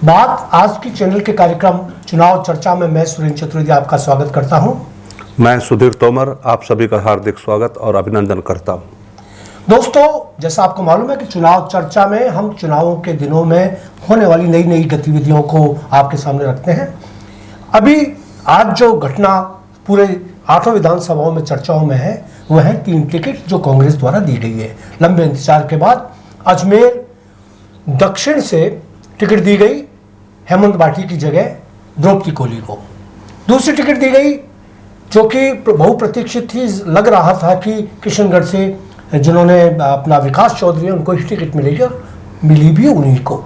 बात आज की चैनल के कार्यक्रम चुनाव चर्चा में मैं सुरेंद्र चतुर्वेदी आपका स्वागत करता हूं। मैं सुधीर तोमर आप सभी का हार्दिक स्वागत और अभिनंदन करता हूं। दोस्तों, जैसा आपको मालूम है कि चुनाव चर्चा में हम चुनावों के दिनों में होने वाली नई नई गतिविधियों को आपके सामने रखते हैं। अभी आज जो घटना पूरे 8 विधानसभाओं में चर्चाओं में है वह है 3 टिकट जो कांग्रेस द्वारा दी गई है। लंबे इंतजार के बाद अजमेर दक्षिण से टिकट दी गई हेमंत भाटी की जगह द्रौपदी कोली को। दूसरी टिकट दी गई जो कि बहुप्रतीक्षित थी, लग रहा था कि किशनगढ़ से जिन्होंने अपना विकास चौधरी उनको ही टिकट मिलेगी और मिली भी उन्हीं को।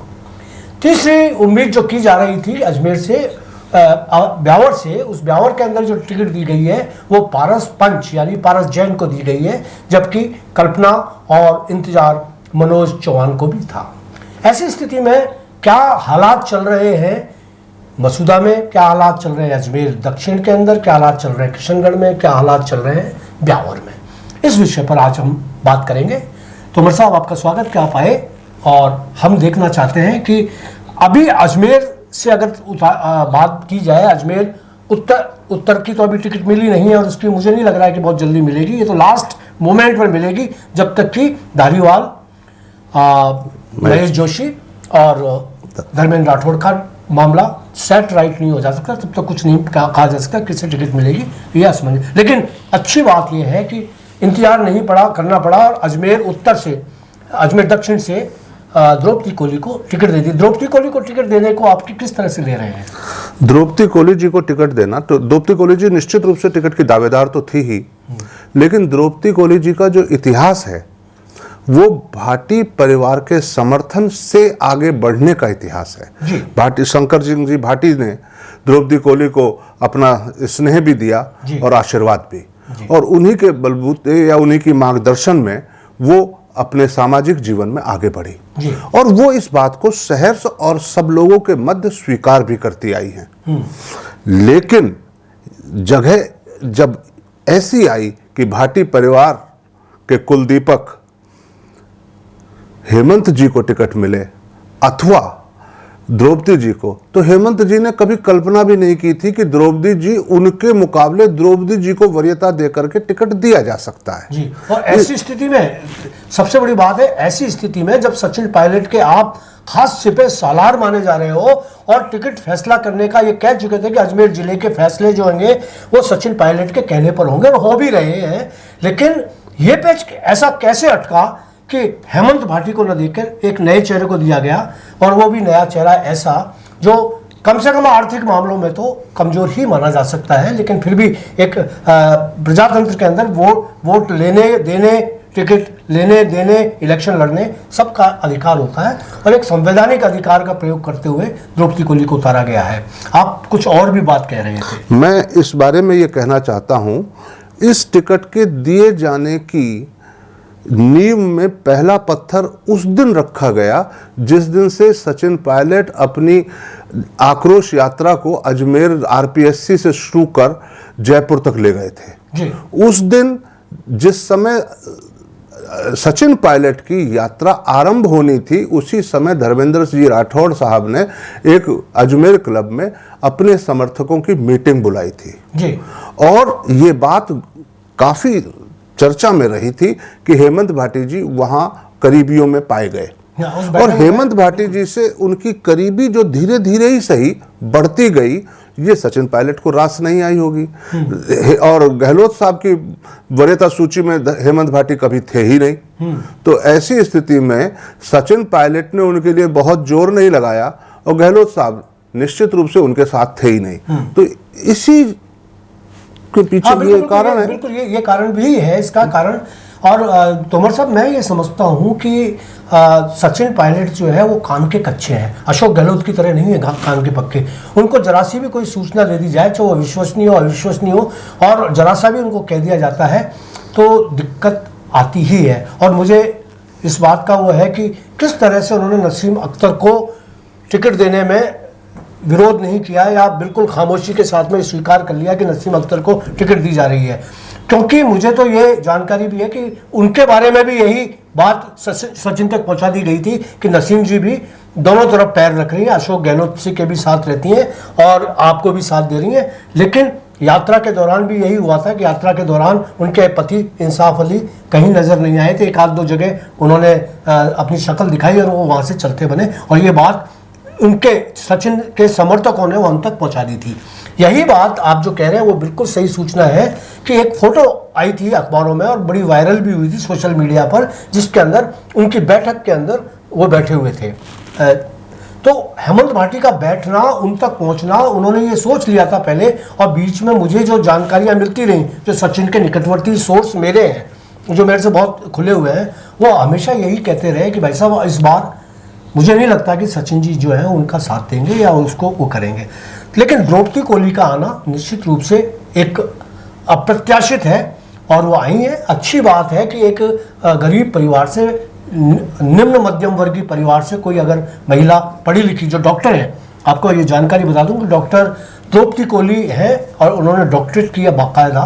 तीसरी उम्मीद जो की जा रही थी अजमेर से ब्यावर से, उस ब्यावर के अंदर जो टिकट दी गई है वो पारस पंच यानी पारस जैन को दी गई है, जबकि कल्पना और इंतजार मनोज चौहान को भी था। ऐसी स्थिति में क्या हालात चल रहे हैं मसूदा में, क्या हालात चल रहे हैं अजमेर दक्षिण के अंदर, क्या हालात चल रहे हैं किशनगढ़ में, क्या हालात चल रहे हैं ब्यावर में, इस विषय पर आज हम बात करेंगे। तोमर साहब, आपका स्वागत कि आप आए। और हम देखना चाहते हैं कि अभी अजमेर से अगर बात की जाए, अजमेर उत्तर की तो अभी टिकट मिली नहीं है और उसकी मुझे नहीं लग रहा है कि बहुत जल्दी मिलेगी। ये तो लास्ट मोमेंट पर मिलेगी, जब तक कि धारीवाल, महेश जोशी और धर्मेंद्र राठौड़ का मामला सेट राइट नहीं हो जा सकता, तब तक कुछ नहीं कहा जा सकता किससे टिकट मिलेगी, ये असमंजस। लेकिन अच्छी बात यह है कि इंतजार नहीं करना पड़ा और अजमेर दक्षिण से द्रौपदी कोली को टिकट दे दी। द्रौपदी कोली को टिकट देने को आपकी किस तरह से ले रहे हैं? द्रौपदी कोली जी को टिकट देना, तो द्रौपदी कोली जी निश्चित रूप से टिकट की दावेदार तो थी ही, लेकिन द्रौपदी कोली जी का जो इतिहास है वो भाटी परिवार के समर्थन से आगे बढ़ने का इतिहास है। भाटी शंकर सिंह जी भाटी ने द्रौपदी कोली को अपना स्नेह भी दिया और आशीर्वाद भी, और उन्हीं के बलबूते या उन्हीं की मार्गदर्शन में वो अपने सामाजिक जीवन में आगे बढ़ी और वो इस बात को सहर्ष और सब लोगों के मध्य स्वीकार भी करती आई हैं। लेकिन जगह जब ऐसी आई कि भाटी परिवार के कुलदीपक हेमंत जी को टिकट मिले अथवा द्रौपदी जी को, तो हेमंत जी ने कभी कल्पना भी नहीं की थी कि द्रौपदी जी उनके मुकाबले द्रौपदी जी को वरीयता देकर के टिकट दिया जा सकता है जी। और ऐसी स्थिति में सबसे बड़ी बात है, ऐसी स्थिति में जब सचिन पायलट के आप खास सिपे सालार माने जा रहे हो और टिकट फैसला करने का ये कह चुके थे कि अजमेर जिले के फैसले जो होंगे वो सचिन पायलट के कहने पर होंगे और हो भी रहे हैं, लेकिन ये पेच ऐसा कैसे अटका कि हेमंत भाटी को न देकर एक नए चेहरे को दिया गया, और वो भी नया चेहरा ऐसा जो कम से कम आर्थिक मामलों में तो कमजोर ही माना जा सकता है, लेकिन फिर भी एक प्रजातंत्र के अंदर वोट लेने देने, टिकट लेने देने, इलेक्शन लड़ने सबका अधिकार होता है और एक संवैधानिक अधिकार का प्रयोग करते हुए द्रौपदी कोली को उतारा गया है। आप कुछ और भी बात कह रहे थे। मैं इस बारे में ये कहना चाहता हूँ, इस टिकट के दिए जाने की नींव में पहला पत्थर उस दिन रखा गया जिस दिन से सचिन पायलट अपनी आक्रोश यात्रा को अजमेर आरपीएससी से शुरू कर जयपुर तक ले गए थे जी। उस दिन जिस समय सचिन पायलट की यात्रा आरंभ होनी थी, उसी समय धर्मेंद्र जी राठौड़ साहब ने एक अजमेर क्लब में अपने समर्थकों की मीटिंग बुलाई थी जी। और ये बात काफी चर्चा में रही थी कि हेमंत भाटी जी वहां करीबियों में पाए गए और हेमंत भाटी जी से उनकी करीबी जो धीरे धीरे ही सही बढ़ती गई, ये सचिन पायलट को रास नहीं आई होगी। और गहलोत साहब की वरीयता सूची में हेमंत भाटी कभी थे ही नहीं, तो ऐसी स्थिति में सचिन पायलट ने उनके लिए बहुत जोर नहीं लगाया और गहलोत साहब निश्चित रूप से उनके साथ थे ही नहीं। तो इसी के पीछे ये कारण है। बिल्कुल ये कारण भी है इसका कारण। और तोमर साहब, मैं ये समझता हूँ कि सचिन पायलट जो है वो कान के कच्चे हैं, अशोक गहलोत की तरह नहीं है कान के पक्के। उनको जरा सी भी कोई सूचना दे दी जाए, चाहे वो विश्वसनीय हो अविश्वसनीय हो, और जरा सा भी उनको कह दिया जाता है तो दिक्कत आती ही है। और मुझे इस बात का वो है कि किस तरह से उन्होंने नसीम अख्तर को टिकट देने में विरोध नहीं किया या बिल्कुल खामोशी के साथ में स्वीकार कर लिया कि नसीम अख्तर को टिकट दी जा रही है, क्योंकि मुझे तो ये जानकारी भी है कि उनके बारे में भी यही बात सचिन तक पहुंचा दी गई थी कि नसीम जी भी दोनों तरफ पैर रख रही हैं, अशोक गहलोत से के भी साथ रहती हैं और आपको भी साथ दे रही हैं। लेकिन यात्रा के दौरान भी यही हुआ था कि यात्रा के दौरान उनके पति इंसाफ अली कहीं नजर नहीं आए थे। एक आध दो जगह उन्होंने अपनी शक्ल दिखाई और वो वहां से चलते बने, और ये बात उनके सचिन के समर्थकों ने उन तक पहुंचा दी थी। यही बात आप जो कह रहे हैं वो बिल्कुल सही सूचना है कि एक फोटो आई थी अखबारों में और बड़ी वायरल भी हुई थी सोशल मीडिया पर, जिसके अंदर उनकी बैठक के अंदर वो बैठे हुए थे। तो हेमंत भाटी का बैठना, उन तक पहुंचना, उन्होंने ये सोच लिया था पहले, और बीच में मुझे जो जानकारियां मिलती रहीं, जो सचिन के निकटवर्ती सोर्स मेरे हैं जो मेरे से बहुत खुले हुए हैं, वो हमेशा यही कहते रहे कि भाई साहब इस बार मुझे नहीं लगता कि सचिन जी जो है उनका साथ देंगे या उसको वो करेंगे। लेकिन द्रौपदी कोहली का आना निश्चित रूप से एक अप्रत्याशित है और वो आई है। अच्छी बात है कि एक गरीब परिवार से, निम्न मध्यम वर्गीय परिवार से कोई अगर महिला पढ़ी लिखी जो डॉक्टर है, आपको ये जानकारी बता दूं कि डॉक्टर द्रौपदी कोहली है और उन्होंने डॉक्टरेट किया बाकायदा,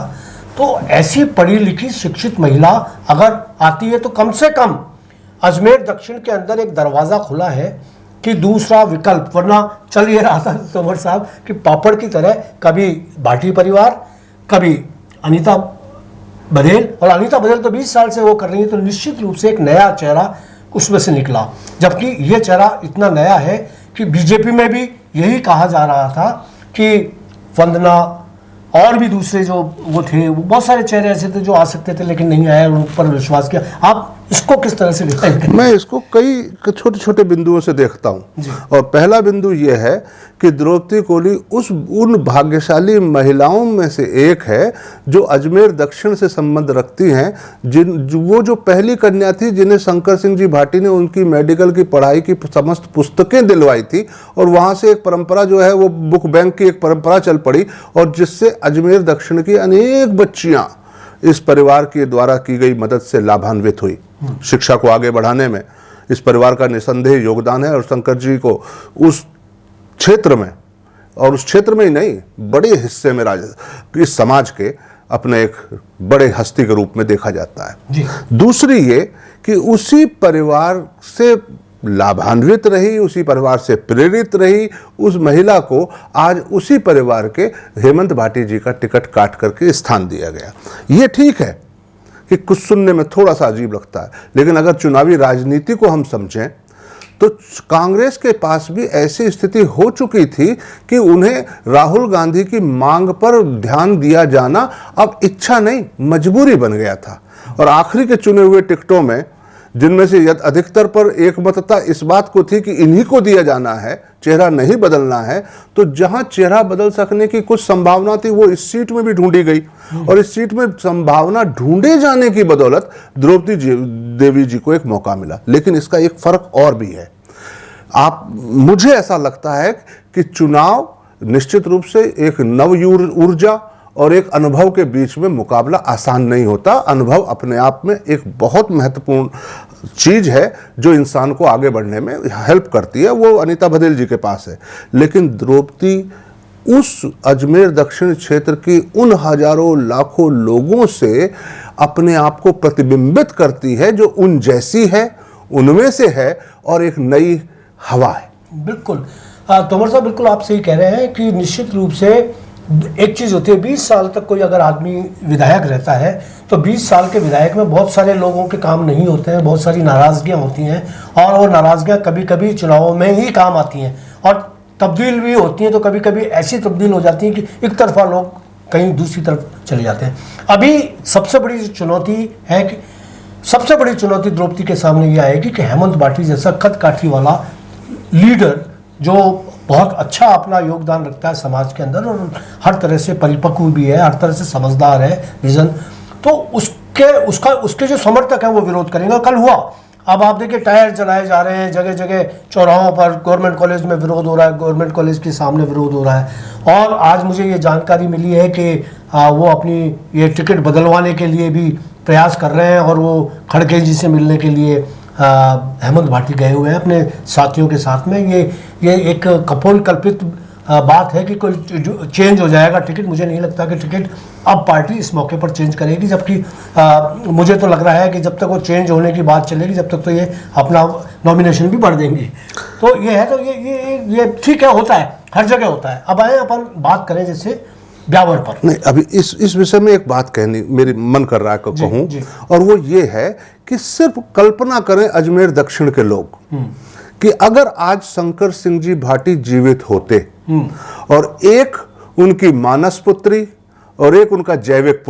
तो ऐसी पढ़ी लिखी शिक्षित महिला अगर आती है तो कम से कम अजमेर दक्षिण के अंदर एक दरवाज़ा खुला है कि दूसरा विकल्प, वरना चल ये रहा था तोमर साहब कि पापड़ की तरह कभी भाटी परिवार, कभी अनीता बघेल, और अनीता बघेल तो 20 साल से वो कर रही है, तो निश्चित रूप से एक नया चेहरा उसमें से निकला। जबकि ये चेहरा इतना नया है कि बीजेपी में भी यही कहा जा रहा था कि वंदना और भी दूसरे जो वो थे, वो बहुत सारे चेहरे ऐसे थे जो आ सकते थे लेकिन नहीं आए, उन पर विश्वास किया। आप इसको किस तरह से डिफाइन करें? मैं इसको कई छोटे छोटे बिंदुओं से देखता हूं। और पहला बिंदु यह है कि द्रौपदी कोहली उन भाग्यशाली महिलाओं में से एक है जो अजमेर दक्षिण से संबंध रखती हैं, वो जो पहली कन्या थी जिन्हें शंकर सिंह जी भाटी ने उनकी मेडिकल की पढ़ाई की समस्त पुस्तकें दिलवाई थी, और वहां से एक परंपरा जो है वो बुक बैंक की एक परंपरा चल पड़ी, और जिससे अजमेर दक्षिण की अनेक बच्चियां इस परिवार के द्वारा की गई मदद से लाभान्वित हुई। शिक्षा को आगे बढ़ाने में इस परिवार का निसंदेह योगदान है, और शंकर जी को उस क्षेत्र में, और उस क्षेत्र में ही नहीं, बड़े हिस्से में इस समाज के अपने एक बड़े हस्ती के रूप में देखा जाता है। दूसरी ये कि उसी परिवार से लाभान्वित रही, उसी परिवार से प्रेरित रही उस महिला को आज उसी परिवार के हेमंत भाटी जी का टिकट काट करके स्थान दिया गया। ये ठीक है कि कुछ सुनने में थोड़ा सा अजीब लगता है, लेकिन अगर चुनावी राजनीति को हम समझें तो कांग्रेस के पास भी ऐसी स्थिति हो चुकी थी कि उन्हें राहुल गांधी की मांग पर ध्यान दिया जाना अब इच्छा नहीं, मजबूरी बन गया था। और आखिरी के चुने हुए टिकटों में, जिनमें से अधिकतर पर एकमतता इस बात को थी कि इन्हीं को दिया जाना है, चेहरा नहीं बदलना है, तो जहां चेहरा बदल सकने की कुछ संभावना थी वो इस सीट में भी ढूंढी गई, और इस सीट में संभावना ढूंढे जाने की बदौलत द्रौपदी देवी जी को एक मौका मिला। लेकिन इसका एक फर्क और भी है। मुझे ऐसा लगता है कि चुनाव निश्चित रूप से एक नव ऊर्जा और एक अनुभव के बीच में मुकाबला आसान नहीं होता। अनुभव अपने आप में एक बहुत महत्वपूर्ण चीज है जो इंसान को आगे बढ़ने में हेल्प करती है, वो अनीता बघेल जी के पास है। लेकिन द्रौपदी उस अजमेर दक्षिण क्षेत्र की उन हजारों लाखों लोगों से अपने आप को प्रतिबिंबित करती है जो उन जैसी है, उनमें से है, और एक नई हवा है। बिल्कुल तोमर साहब, बिल्कुल आप सही कह रहे हैं कि निश्चित रूप से एक चीज़ होती है, 20 साल तक कोई अगर आदमी विधायक रहता है तो 20 साल के विधायक में बहुत सारे लोगों के काम नहीं होते हैं, बहुत सारी नाराज़गियाँ होती हैं, और वो नाराज़गियाँ कभी कभी चुनावों में ही काम आती हैं और तब्दील भी होती हैं। तो कभी कभी ऐसी तब्दील हो जाती है कि एक तरफा लोग कहीं दूसरी तरफ चले जाते हैं। अभी सबसे बड़ी चुनौती है कि सबसे बड़ी चुनौती द्रौपदी के सामने ये आएगी कि हेमंत भाटी जैसा कद काठी वाला लीडर जो बहुत अच्छा अपना योगदान रखता है समाज के अंदर और हर तरह से परिपक्व भी है, हर तरह से समझदार है, विजन, तो उसके जो समर्थक हैं वो विरोध करेंगे। कल हुआ, अब आप देखिए टायर जलाए जा रहे हैं जगह जगह, चौराहों पर गवर्नमेंट कॉलेज में विरोध हो रहा है, गवर्नमेंट कॉलेज के सामने विरोध हो रहा है। और आज मुझे ये जानकारी मिली है कि वो अपनी ये टिकट बदलवाने के लिए भी प्रयास कर रहे हैं और वो खड़गे जी से मिलने के लिए हेमंत भाटी गए हुए हैं अपने साथियों के साथ में। ये एक कपोल कल्पित बात है कि कोई चेंज हो जाएगा टिकट, मुझे नहीं लगता कि टिकट अब पार्टी इस मौके पर चेंज करेगी, जबकि मुझे तो लग रहा है कि जब तक वो चेंज होने की बात चलेगी जब तक तो ये अपना नॉमिनेशन भी बढ़ देंगे। तो ये है, तो ये ठीक है, होता है, हर जगह होता है। अब आए अपन बात करें जैसे ब्यावर पर। नहीं, अभी इस विषय में एक बात कहनी मेरी मन कर रहा है कि कहूं, और वो ये है कि सिर्फ कल्पना करें अजमेर दक्षिण के लोग कि अगर आज शंकर सिंह जी भाटी जीवित होते और एक उनकी मानस पुत्री और एक उनका जैविक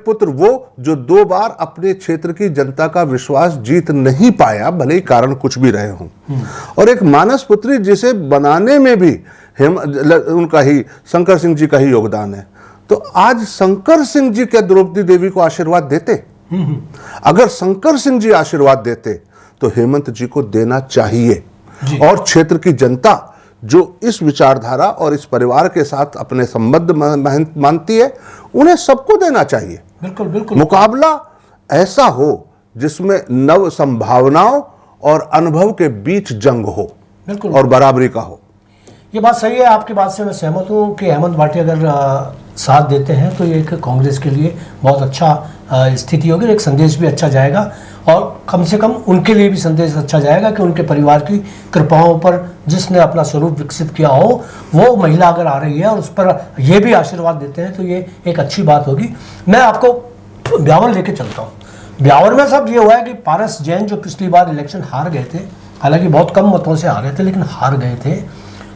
पुत्र वो जो 2 बार अपने क्षेत्र की जनता का विश्वास जीत नहीं पाया, भले ही कारण कुछ भी रहे हों, और एक मानस पुत्री जिसे बनाने में भी उनका ही शंकर सिंह जी का ही योगदान है, तो आज शंकर सिंह जी क्या द्रौपदी देवी को आशीर्वाद देते? अगर शंकर सिंह जी आशीर्वाद देते तो हेमंत जी को देना चाहिए, और क्षेत्र की जनता जो इस विचारधारा और इस परिवार के साथ अपने संबंध मानती है, उन्हें सबको देना चाहिए। बिल्कुल बिल्कुल। मुकाबला ऐसा हो जिसमें नव संभावनाओं और अनुभव के बीच जंग हो, बिल्कुल, और बराबरी का हो। ये बात सही है, आपकी बात से मैं सहमत हूँ कि हेमंत भाटी अगर साथ देते हैं तो ये एक कांग्रेस के लिए बहुत अच्छा स्थिति होगी, एक संदेश भी अच्छा जाएगा, और कम से कम उनके लिए भी संदेश अच्छा जाएगा कि उनके परिवार की कृपाओं पर जिसने अपना स्वरूप विकसित किया हो वो महिला अगर आ रही है और उस पर ये भी आशीर्वाद देते हैं तो ये एक अच्छी बात होगी। मैं आपको ब्यावर लेके चलता हूँ। ब्यावर में सब ये हुआ है कि पारस जैन जो पिछली बार इलेक्शन हार गए थे, हालांकि बहुत कम मतों से हारे थे लेकिन हार गए थे,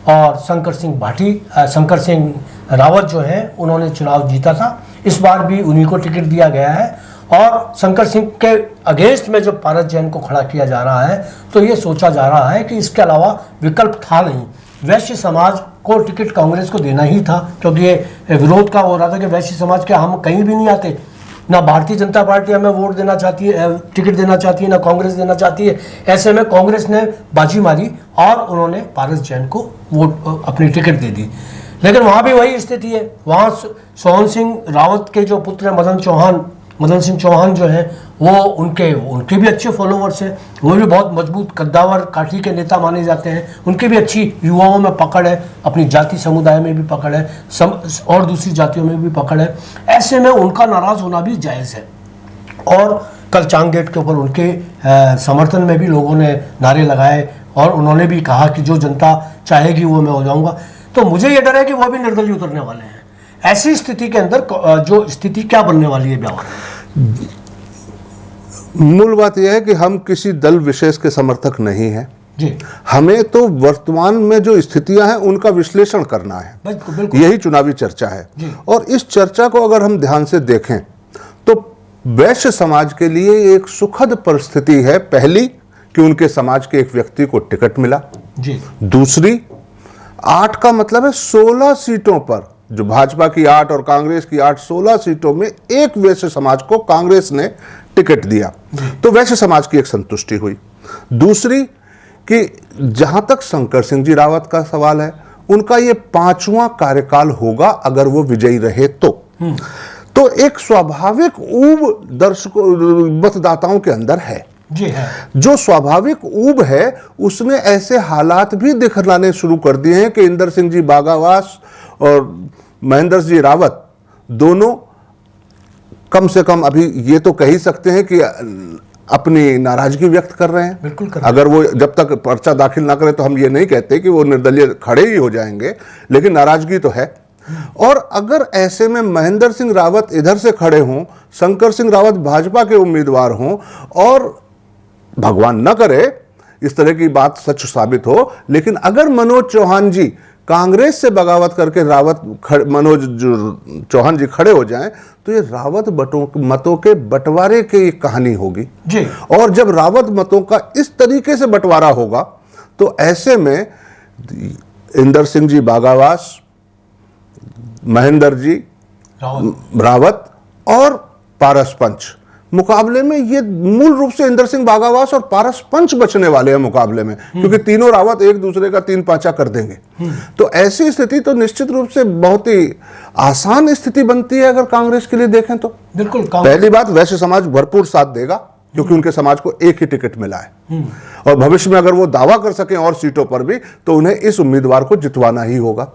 और शंकर सिंह रावत जो हैं उन्होंने चुनाव जीता था, इस बार भी उन्हीं को टिकट दिया गया है, और शंकर सिंह के अगेंस्ट में जो पारस जैन को खड़ा किया जा रहा है तो ये सोचा जा रहा है कि इसके अलावा विकल्प था नहीं, वैश्य समाज को टिकट कांग्रेस को देना ही था, क्योंकि ये विरोध का हो रहा था कि वैश्य समाज के हम कहीं भी नहीं आते, ना भारतीय जनता पार्टी हमें वोट देना चाहती है, टिकट देना चाहती है, ना कांग्रेस देना चाहती है। ऐसे में कांग्रेस ने बाजी मारी और उन्होंने पारस जैन को वोट अपनी टिकट दे दी, लेकिन वहाँ भी वही स्थिति है। वहाँ सोहन सिंह रावत के जो पुत्र हैं मदन सिंह चौहान जो हैं वो उनके भी अच्छे फॉलोवर्स हैं, वो भी बहुत मजबूत कद्दावर काठी के नेता माने जाते हैं, उनकी भी अच्छी युवाओं में पकड़ है, अपनी जाति समुदाय में भी पकड़ है, और दूसरी जातियों में भी पकड़ है। ऐसे में उनका नाराज होना भी जायज़ है, और कल चांग गेट के ऊपर उनके समर्थन में भी लोगों ने नारे लगाए और उन्होंने भी कहा कि जो जनता चाहेगी वो मैं हो जाऊँगा। तो मुझे ये डर है कि वो भी निर्दलीय उतरने वाले हैं। ऐसी स्थिति के अंदर जो स्थिति क्या बनने वाली है ब्यावर? मूल बात यह है कि हम किसी दल विशेष के समर्थक नहीं हैं जी, हमें तो वर्तमान में जो स्थितियां हैं उनका विश्लेषण करना है, बिल्कुल। यही चुनावी चर्चा है जी। और इस चर्चा को अगर हम ध्यान से देखें तो वैश्य समाज के लिए एक सुखद परिस्थिति है, पहली कि उनके समाज के एक व्यक्ति को टिकट मिला जी, दूसरी 8 का मतलब है 16 सीटों पर, जो भाजपा की 8 और कांग्रेस की 8, 16 सीटों में एक वैश्य समाज को कांग्रेस ने टिकट दिया, तो वैश्य समाज की एक संतुष्टि हुई। दूसरी कि जहां तक शंकर सिंह जी रावत का सवाल है, उनका ये 5वां कार्यकाल होगा अगर वो विजयी रहे तो एक स्वाभाविक ऊब दर्शकों मतदाताओं के अंदर है जी है। जो स्वाभाविक ऊब है उसने ऐसे हालात भी दिखलाने शुरू कर दिए हैं कि इंदर सिंह जी बागावास और महेंद्र जी रावत दोनों कम से कम अभी ये तो कह ही सकते हैं कि अपनी नाराजगी व्यक्त कर रहे हैं। बिल्कुल कर अगर वो जब तक पर्चा दाखिल ना करें तो हम ये नहीं कहते कि वो निर्दलीय खड़े ही हो जाएंगे, लेकिन नाराजगी तो है। और अगर ऐसे में महेंद्र सिंह रावत इधर से खड़े हों, शंकर सिंह रावत भाजपा के उम्मीदवार हों और भगवान न करे इस तरह की बात सच साबित हो, लेकिन अगर मनोज चौहान जी कांग्रेस से बगावत करके मनोज चौहान जी खड़े हो जाएं तो ये रावत मतों के बंटवारे की कहानी होगी जी। और जब रावत मतों का इस तरीके से बंटवारा होगा तो ऐसे में इंदर सिंह जी बागावास, महेंद्र जी रावत और पारस पंच मुकाबले में, ये मूल रूप से इंदर सिंह बागावास और पारस पंच बचने वाले हैं मुकाबले में, क्योंकि तीनों रावत एक दूसरे का 3-5 कर देंगे। तो ऐसी स्थिति तो निश्चित रूप से बहुत ही आसान स्थिति बनती है अगर कांग्रेस के लिए देखें तो। बिल्कुल पहली बात, वैश्य समाज भरपूर साथ देगा क्योंकि उनके समाज को एक ही टिकट मिला है और भविष्य में अगर वो दावा कर सकें और सीटों पर भी तो उन्हें इस उम्मीदवार को जितवाना ही होगा।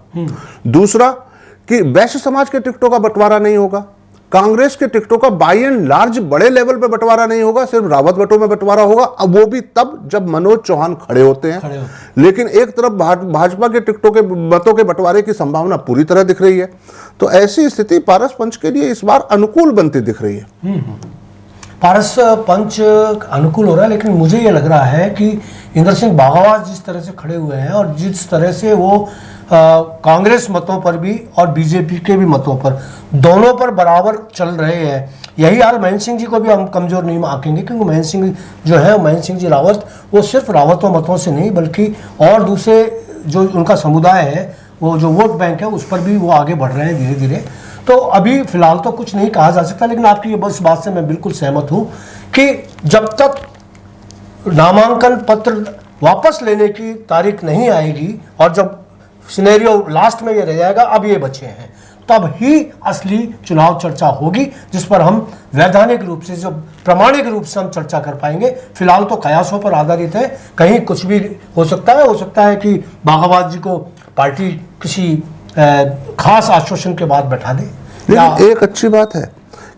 दूसरा कि वैश्य समाज के टिकटों का बंटवारा नहीं होगा, कांग्रेस के टिकटों का बाई एंड लार्ज बड़े लेवल पे बंटवारा नहीं होगा, सिर्फ रावत बटों में बंटवारा होगा। अब वो भी तब जब मनोज चौहान खड़े होते हैं। लेकिन एक तरफ भाजपा के टिकटों के मतों के बंटवारे की संभावना पूरी तरह दिख रही है, तो ऐसी स्थिति पारस पंच के लिए इस बार अनुकूल बनती दिख रही है। पारस पंच अनुकूल हो रहा है, लेकिन मुझे ये लग रहा है कि इंदर सिंह बाघावास जिस तरह से खड़े हुए हैं और जिस तरह से वो कांग्रेस मतों पर भी और बीजेपी के भी मतों पर दोनों पर बराबर चल रहे हैं, यही हाल महेंद्र सिंह जी को भी हम कमज़ोर नहीं आंकेंगे, क्योंकि महेंद्र सिंह जो है महेंद्र सिंह जी रावत वो सिर्फ रावतों मतों से नहीं बल्कि और दूसरे जो उनका समुदाय है वो जो वोट बैंक है उस पर भी वो आगे बढ़ रहे हैं धीरे धीरे। तो अभी फिलहाल तो कुछ नहीं कहा जा सकता, लेकिन आपकी इस बात से मैं बिल्कुल सहमत हूँ कि जब तक नामांकन पत्र वापस लेने की तारीख नहीं आएगी और जब सिनेरियो लास्ट में ये रह जाएगा अब ये बचे हैं, तब ही असली चुनाव चर्चा होगी जिस पर हम वैधानिक रूप से जो प्रामाणिक रूप से हम चर्चा कर पाएंगे। फिलहाल तो कयासों पर आधारित है, कहीं कुछ भी हो सकता है कि बाघावास जी को पार्टी किसी खास आश्वासन के बाद बैठा दे। लेकिन एक अच्छी बात है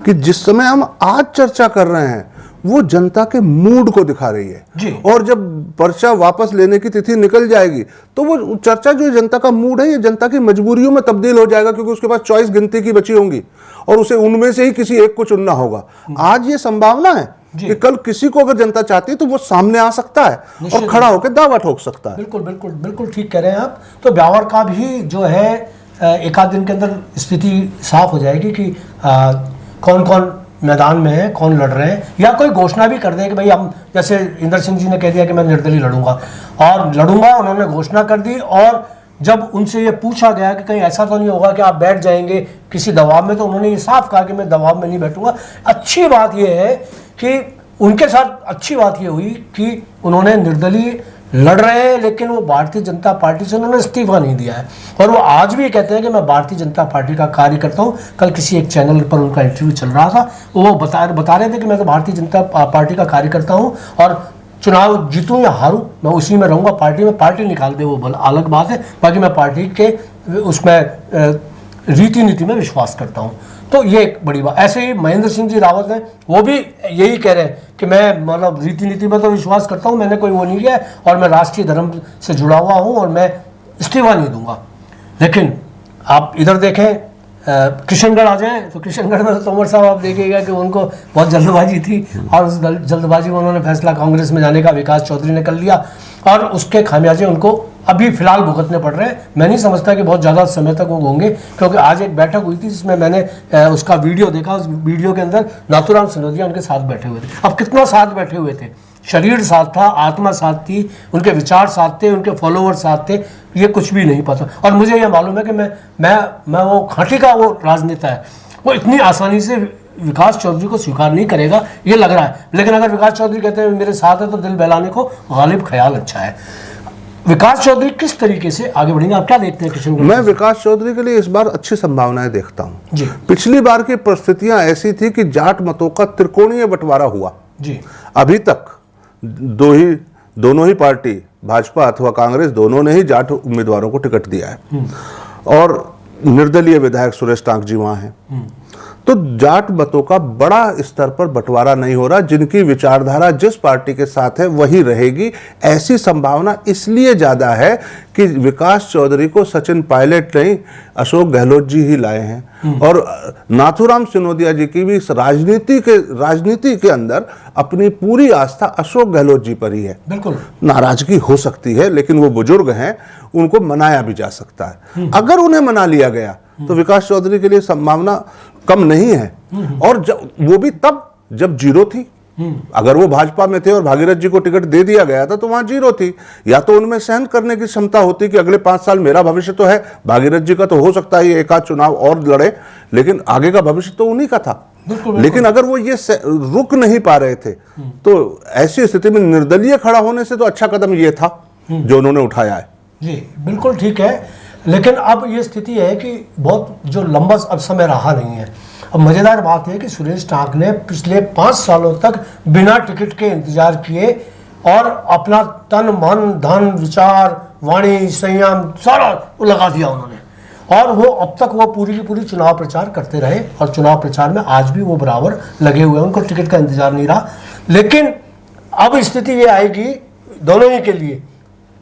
कि जिस समय हम आज चर्चा कर रहे हैं वो जनता के मूड को दिखा रही है जी। और जब पर्चा वापस लेने की तिथि निकल जाएगी तो वो चर्चा जो जनता का मूड है ये जनता की मजबूरियों में तब्दील हो जाएगा, क्योंकि उसके पास चॉइस गिनती की बची होंगी और उसे उनमें से ही किसी एक को चुनना होगा। आज ये संभावना है कि कल किसी को अगर जनता चाहती है तो वो सामने आ सकता है और खड़ा होकर दावा ठोक सकता है। बिल्कुल बिल्कुल बिल्कुल ठीक कह रहे हैं आप। तो ब्यावर का भी जो है एक आध दिन के अंदर स्थिति साफ हो जाएगी कि कौन कौन मैदान में है, कौन लड़ रहे हैं, या कोई घोषणा भी कर दे कि भाई हम, जैसे इंदर सिंह जी ने कह दिया कि मैं निर्दलीय लड़ूंगा और लड़ूंगा, उन्होंने घोषणा कर दी। और जब उनसे ये पूछा गया कि कहीं ऐसा तो नहीं होगा कि आप बैठ जाएंगे किसी दबाव में, तो उन्होंने ये साफ कहा कि मैं दबाव में नहीं बैठूंगा। अच्छी बात यह है कि उनके साथ अच्छी बात ये हुई कि उन्होंने निर्दलीय लड़ रहे हैं, लेकिन वो भारतीय जनता पार्टी से उन्होंने इस्तीफा नहीं दिया है और वो आज भी कहते हैं कि मैं भारतीय जनता पार्टी का कार्य करता हूँ। कल किसी एक चैनल पर उनका इंटरव्यू चल रहा था, वो बता रहे थे कि मैं तो भारतीय जनता पार्टी का कार्य करता हूँ और चुनाव जीतूँ या हारूँ मैं उसी में रहूँगा, पार्टी में पार्टी निकाल दे वो अलग बात है, बाकी मैं पार्टी के उसमें रीति नीति में विश्वास करता हूँ। तो ये एक बड़ी बात। ऐसे ही महेंद्र सिंह जी रावत हैं, वो भी यही कह रहे हैं कि मैं मतलब रीति नीति में तो विश्वास करता हूँ, मैंने कोई वो नहीं किया और मैं राष्ट्रीय धर्म से जुड़ा हुआ हूँ और मैं इस्तीफा नहीं दूंगा। लेकिन आप इधर देखें किशनगढ़ आ जाए तो किशनगढ़ में तो तोमर साहब आप देखिएगा कि उनको बहुत जल्दबाजी थी और उस जल्दबाजी में उन्होंने फैसला कांग्रेस में जाने का विकास चौधरी ने कर लिया और उसके खामियाजे उनको अभी फिलहाल भुगतने पड़ रहे हैं। मैं नहीं समझता कि बहुत ज़्यादा समय तक वो होंगे, क्योंकि आज एक बैठक हुई थी जिसमें मैंने उसका वीडियो देखा। उस वीडियो के अंदर नाथूराम सिंधिया उनके साथ बैठे हुए थे। अब कितना साथ बैठे हुए थे, शरीर साथ था, आत्मा साथ थी, उनके विचार साथ थे, उनके फॉलोअर साथ थे, ये कुछ भी नहीं पता। और मुझे यह मालूम है कि मैं वो खांटी का वो राजनेता है, वो इतनी आसानी से विकास चौधरी को स्वीकार नहीं करेगा ये लग रहा है। लेकिन अगर विकास चौधरी कहते हैं मेरे साथ है तो दिल बहलाने को गालिब ख्याल अच्छा है। विकास चौधरी किस तरीके से आगे बढ़ेंगे, आप क्या देखते हैं किशनगढ़? मैं विकास चौधरी के लिए इस बार अच्छी संभावनाएं देखता हूं जी। पिछली बार की परिस्थितियां ऐसी थी कि जाट मतों का त्रिकोणीय बंटवारा हुआ जी। अभी तक दोनों ही पार्टी भाजपा अथवा कांग्रेस दोनों ने ही जाट उम्मीदवारों को टिकट दिया है और निर्दलीय विधायक सुरेश टांक जी वहां हैं। तो जाट मतों का बड़ा स्तर पर बंटवारा नहीं हो रहा, जिनकी विचारधारा जिस पार्टी के साथ है वही रहेगी। ऐसी संभावना इसलिए ज्यादा है कि विकास चौधरी को सचिन पायलट नहीं अशोक गहलोत जी ही लाए हैं और नाथूराम सिंधिया जी की भी इस राजनीति के अंदर अपनी पूरी आस्था अशोक गहलोत जी पर ही है। बिल्कुल नाराजगी हो सकती है, लेकिन वो बुजुर्ग हैं, उनको मनाया भी जा सकता है। अगर उन्हें मना लिया गया तो विकास चौधरी के लिए संभावना कम नहीं है। और वो भी तब जब जीरो थी। अगर वो भाजपा में थे और भागीरथ जी को टिकट दे दिया गया था तो वहां जीरो थी। या तो उनमें सहन करने की क्षमता होती कि अगले 5 साल मेरा भविष्य तो है, भागीरथ जी का तो हो सकता है एक आध चुनाव और लड़े, लेकिन आगे का भविष्य तो उन्हीं का था। लेकिन अगर वो ये रुक नहीं पा रहे थे तो ऐसी स्थिति में निर्दलीय खड़ा होने से तो अच्छा कदम ये था जो उन्होंने उठाया है। जी बिल्कुल ठीक है, लेकिन अब ये स्थिति है कि बहुत जो लंबा अब समय रहा नहीं है। अब मजेदार बात है कि सुरेश टांक ने पिछले 5 सालों तक बिना टिकट के इंतजार किए और अपना तन मन धन विचार वाणी संयम सारा लगा दिया उन्होंने, और वो अब तक वो पूरी की पूरी चुनाव प्रचार करते रहे और चुनाव प्रचार में आज भी वो बराबर लगे हुए हैं, उनको टिकट का इंतजार नहीं रहा। लेकिन अब स्थिति ये आएगी दोनों ही के लिए,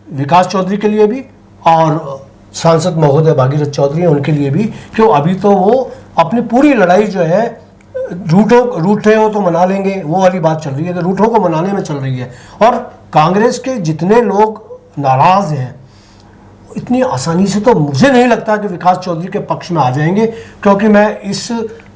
विकास चौधरी के लिए भी और सांसद महोदय भागीरथ चौधरी उनके लिए भी, क्यों अभी तो वो अपनी पूरी लड़ाई जो है रूठे हो तो मना लेंगे वो वाली बात चल रही है, कि रूठों को मनाने में चल रही है। और कांग्रेस के जितने लोग नाराज हैं इतनी आसानी से तो मुझे नहीं लगता कि विकास चौधरी के पक्ष में आ जाएंगे, क्योंकि मैं इस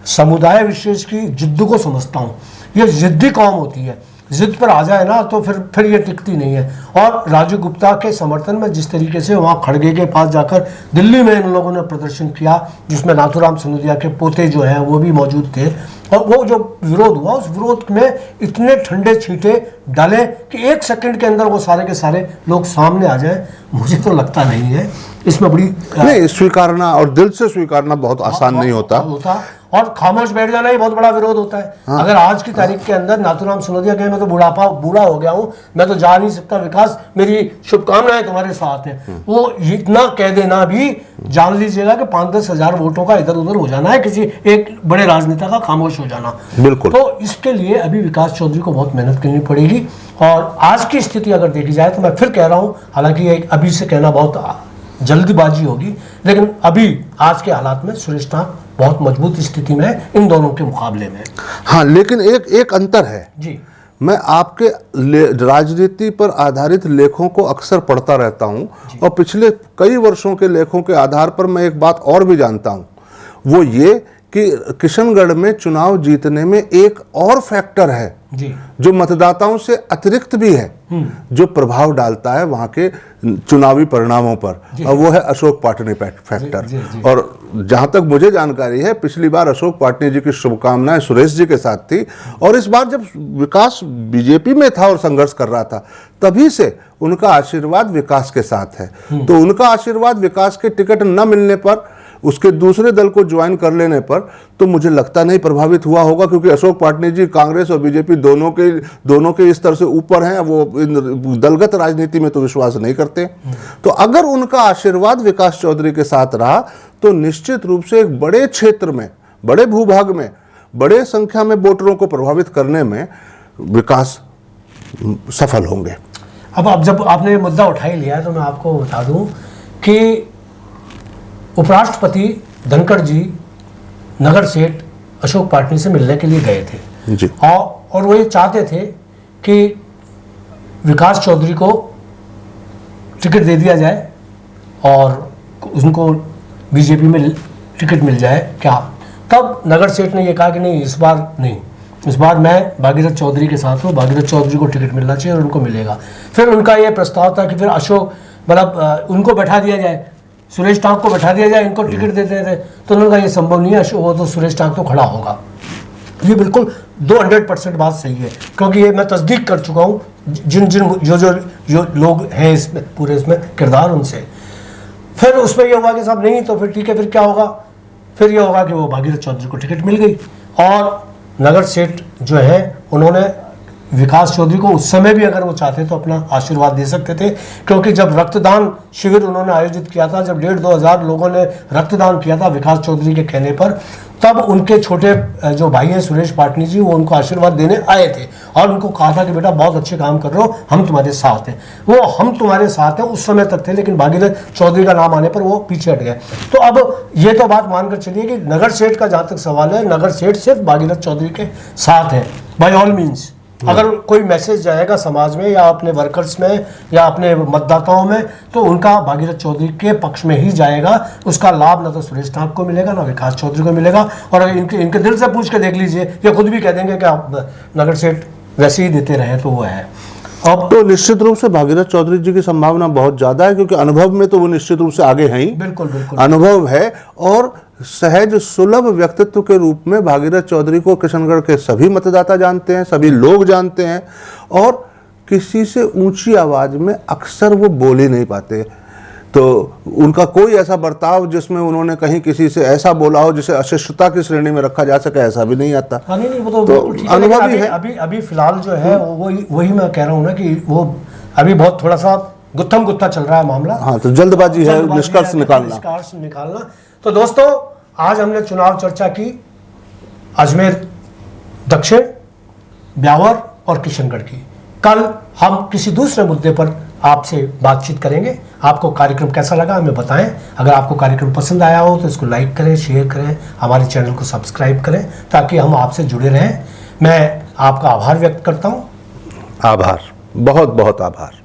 समुदाय विशेष की जिद्द को समझता हूँ। ये जिद्दी कौम होती है, जिद पर आ जाए ना तो फिर ये टिकती नहीं है। और राजू गुप्ता के समर्थन में जिस तरीके से वहाँ खड़गे के पास जाकर दिल्ली में इन लोगों ने प्रदर्शन किया, जिसमें नाथूराम सिंधिया के पोते जो हैं वो भी मौजूद थे, और वो जो विरोध हुआ उस विरोध में इतने ठंडे छींटे डाले कि 1 सेकंड के अंदर वो सारे के सारे लोग सामने आ जाए, मुझे तो लगता नहीं है इसमें बड़ी नहीं, स्वीकारना और दिल से स्वीकारना बहुत आसान नहीं होता और खामोश बैठ जाना ही बहुत बड़ा विरोध होता है। हाँ। अगर आज की तारीख के अंदर नाथूराम सिंधिया कहे मैं तो बूढ़ा हो गया हूँ, मैं तो जा नहीं सकता, विकास मेरी शुभकामनाएं तुम्हारे साथ हैं, वो इतना कह देना भी जान लीजिएगा कि 5-10 हजार वोटों का इधर उधर हो जाना है, किसी एक बड़े राजनेता का खामोश हो जाना। बिल्कुल। तो इसके लिए अभी विकास चौधरी को बहुत मेहनत करनी पड़ेगी। और आज की स्थिति अगर देखी जाए तो मैं फिर कह रहा हूँ, हालांकि अभी से कहना बहुत जल्दबाजी होगी, लेकिन अभी आज के हालात में सुरेश टांक बहुत मजबूत स्थिति में है इन दोनों के मुकाबले में। हाँ, लेकिन एक अंतर है जी, मैं आपके राजनीति पर आधारित लेखों को अक्सर पढ़ता रहता हूं और पिछले कई वर्षों के लेखों के आधार पर मैं एक बात और भी जानता हूं, वो ये कि किशनगढ़ में चुनाव जीतने में एक और फैक्टर है जी, जो मतदाताओं से अतिरिक्त भी है, जो प्रभाव डालता है वहां के चुनावी परिणामों पर, और वो है अशोक पाटनी फैक्टर। जी, जी। और जहां तक मुझे जानकारी है, पिछली बार अशोक पाटनी जी की शुभकामनाएं सुरेश जी के साथ थी, और इस बार जब विकास बीजेपी में था और संघर्ष कर रहा था, तभी से उनका आशीर्वाद विकास के साथ है। तो उनका आशीर्वाद विकास के टिकट न मिलने पर, उसके दूसरे दल को ज्वाइन कर लेने पर, तो मुझे लगता नहीं प्रभावित हुआ होगा, क्योंकि अशोक पाटनी जी कांग्रेस और बीजेपी दोनों के स्तर से ऊपर हैं, वो दलगत राजनीति में तो विश्वास नहीं करते। तो अगर उनका आशीर्वाद विकास चौधरी के साथ रहा तो निश्चित रूप से एक बड़े क्षेत्र में, बड़े भूभाग में, बड़े संख्या में वोटरों को प्रभावित करने में विकास सफल होंगे। अब जब आपने ये मुद्दा उठा ही लिया है तो मैं आपको बता दूं कि उपराष्ट्रपति धनखड़ जी नगर सेठ अशोक पाटनी से मिलने के लिए गए थे जी। और वो ये चाहते थे कि विकास चौधरी को टिकट दे दिया जाए और उनको बीजेपी में टिकट मिल जाए क्या। तब नगर सेठ ने ये कहा कि नहीं, इस बार नहीं, इस बार मैं भागीरथ चौधरी के साथ हूँ, भागीरथ चौधरी को टिकट मिलना चाहिए और उनको मिलेगा। फिर उनका ये प्रस्ताव था कि फिर अशोक उनको बैठा दिया जाए, सुरेश टांक को बैठा दिया जाए, इनको टिकट देते थे। तो उन्होंने कहा ये संभव नहीं है, वो तो सुरेश टांक तो खड़ा होगा। ये बिल्कुल 200% बात सही है, क्योंकि ये मैं तस्दीक कर चुका हूँ जो लोग हैं इसमें पूरे इसमें किरदार उनसे। फिर उसमें ये हुआ कि साहब नहीं, तो फिर ठीक है, फिर क्या होगा, फिर ये होगा कि वो भागीरथ चौधरी को टिकट मिल गई। और नगर सेठ जो है उन्होंने विकास चौधरी को उस समय भी अगर वो चाहते तो अपना आशीर्वाद दे सकते थे, क्योंकि जब रक्तदान शिविर उन्होंने आयोजित किया था, जब 1,500-2 हज़ार लोगों ने रक्तदान किया था विकास चौधरी के कहने पर, तब उनके छोटे जो भाई हैं सुरेश पाटनी जी, वो उनको आशीर्वाद देने आए थे और उनको कहा था कि बेटा बहुत अच्छे काम कर रहे हो, हम तुम्हारे साथ हैं। वो हम तुम्हारे साथ हैं उस समय तक थे, लेकिन भागीरथ चौधरी का नाम आने पर वो पीछे हट गए। तो अब ये तो बात मानकर चलिए कि नगर सेठ का जहाँ तक सवाल है, नगर सेठ सिर्फ भागीरथ चौधरी के साथ है बाय ऑल मीन्स। अगर कोई मैसेज जाएगा समाज में या अपने वर्कर्स में या अपने मतदाताओं में, तो उनका भागीरथ चौधरी के पक्ष में ही जाएगा। उसका लाभ ना तो सुरेश टांक को मिलेगा ना विकास चौधरी को मिलेगा। और अगर इनके दिल से पूछ के देख लीजिए, ये खुद भी कह देंगे कि आप नगर सेठ वैसे ही देते रहे, तो वो है। अब तो निश्चित रूप से भागीरथ चौधरी जी की संभावना बहुत ज्यादा है, क्योंकि अनुभव में तो वो निश्चित रूप से आगे हैं ही। बिल्कुल बिल्कुल अनुभव है, और सहज सुलभ व्यक्तित्व के रूप में भागीरथ चौधरी को किशनगढ़ के सभी मतदाता जानते हैं, सभी लोग जानते हैं, और किसी से ऊंची आवाज में अक्सर वो बोल ही नहीं पाते। तो उनका कोई ऐसा बर्ताव जिसमें उन्होंने कहीं किसी से ऐसा बोला हो जिसे अशिष्टता की श्रेणी में रखा जा सके, ऐसा भी नहीं आता। हाँ, नहीं, वो तो बिल्कुल ठीक है। अनुभवी है। अभी फिलहाल जो है वही मैं कह रहा हूँ ना कि वो अभी बहुत थोड़ा सा गुत्था चल रहा है मामला। हाँ, तो जल्दबाजी है निष्कर्ष निकालना। तो दोस्तों, आज हमने चुनाव चर्चा की अजमेर दक्षिण, ब्यावर और किशनगढ़ की। कल हम किसी दूसरे मुद्दे पर आपसे बातचीत करेंगे। आपको कार्यक्रम कैसा लगा हमें बताएं। अगर आपको कार्यक्रम पसंद आया हो तो इसको लाइक करें, शेयर करें, हमारे चैनल को सब्सक्राइब करें ताकि हम आपसे जुड़े रहें। मैं आपका आभार व्यक्त करता हूं। आभार, बहुत बहुत आभार।